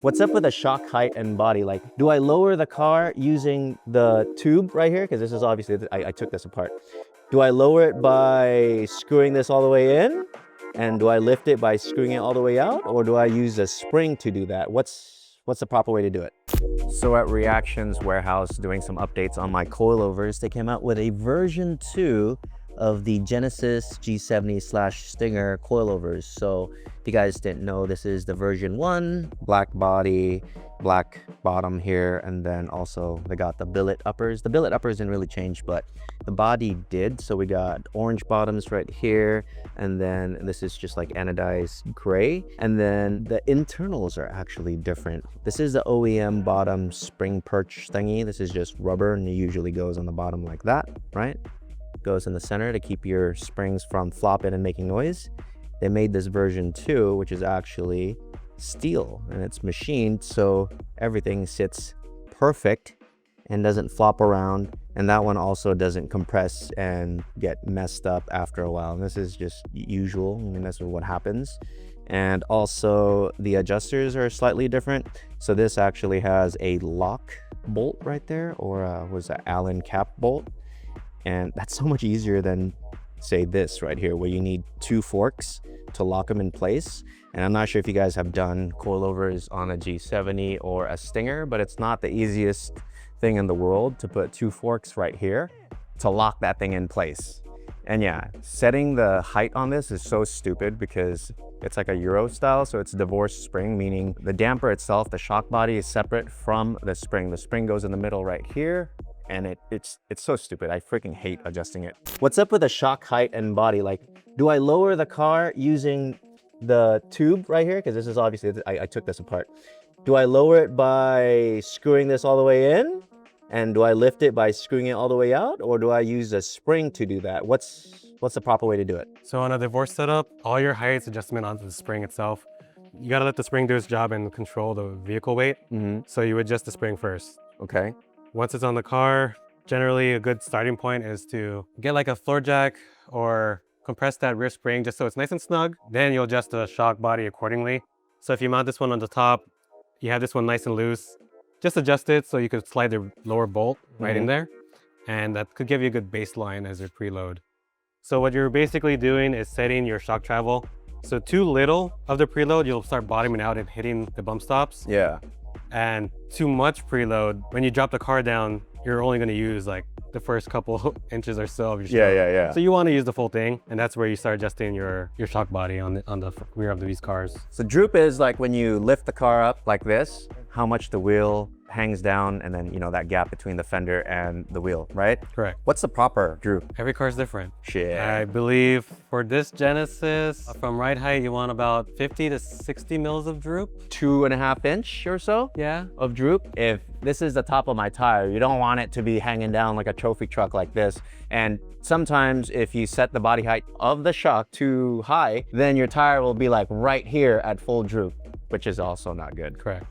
What's up with the shock height and body? Like, do I lower the car using the tube right here? Because this is obviously, I took this apart. Do I lower it by screwing this all the way in? And do I lift it by screwing it all the way out? Or do I use a spring to do that? What's the proper way to do it? So at Reactions Warehouse, doing some updates on my coilovers, they came out with a version 2 of the Genesis G70/Stinger coilovers. So if you guys didn't know, this is the version 1, black body, black bottom here, and then also they got the billet uppers. The billet uppers didn't really change, but the body did. So we got orange bottoms right here, and then this is just like anodized gray, and then the internals are actually different. This is the OEM bottom spring perch thingy. This is just rubber, and it usually goes on the bottom like that, right? Goes in the center to keep your springs from flopping and making noise. They made this version 2, which is actually steel, and it's machined so everything sits perfect and doesn't flop around, and that one also doesn't compress and get messed up after a while. And this is just usual. I mean, that's what happens. And also the adjusters are slightly different. So this actually has a lock bolt right there, or was an Allen cap bolt. And that's so much easier than, say, this right here, where you need 2 forks to lock them in place. And I'm not sure if you guys have done coilovers on a G70 or a Stinger, but it's not the easiest thing in the world to put 2 forks right here to lock that thing in place. And yeah, setting the height on this is so stupid because it's like a Euro style, so it's divorced spring, meaning the damper itself, the shock body, is separate from the spring. The spring goes in the middle right here. And it's so stupid. I freaking hate adjusting it. What's up with the shock height and body? Like, do I lower the car using the tube right here? Because this is obviously, I took this apart. Do I lower it by screwing this all the way in? And do I lift it by screwing it all the way out? Or do I use a spring to do that? What's the proper way to do it? So on a divorce setup, all your height's adjustment onto the spring itself. You gotta let the spring do its job and control the vehicle weight. So you adjust the spring first. Okay. Once it's on the car, generally a good starting point is to get like a floor jack or compress that rear spring just so it's nice and snug. Then you'll adjust the shock body accordingly. So if you mount this one on the top, you have this one nice and loose, just adjust it so you could slide the lower bolt right in there. And that could give you a good baseline as your preload. So what you're basically doing is setting your shock travel. So too little of the preload, you'll start bottoming out and hitting the bump stops. Yeah. And too much preload, when you drop the car down, you're only going to use like the first couple inches or so of your stroke. Yeah. So you want to use the full thing, and that's where you start adjusting your shock body on the rear of these cars. So droop is like when you lift the car up like this, how much the wheel hangs down, and then, you know, that gap between the fender and the wheel, right? Correct. What's the proper droop? Every car is different. Shit. I believe for this Genesis, from ride height, you want about 50 to 60 mils of droop. 2.5 inch or so? Yeah. Of droop. If this is the top of my tire, you don't want it to be hanging down like a trophy truck like this. And sometimes if you set the body height of the shock too high, then your tire will be like right here at full droop, which is also not good. Correct.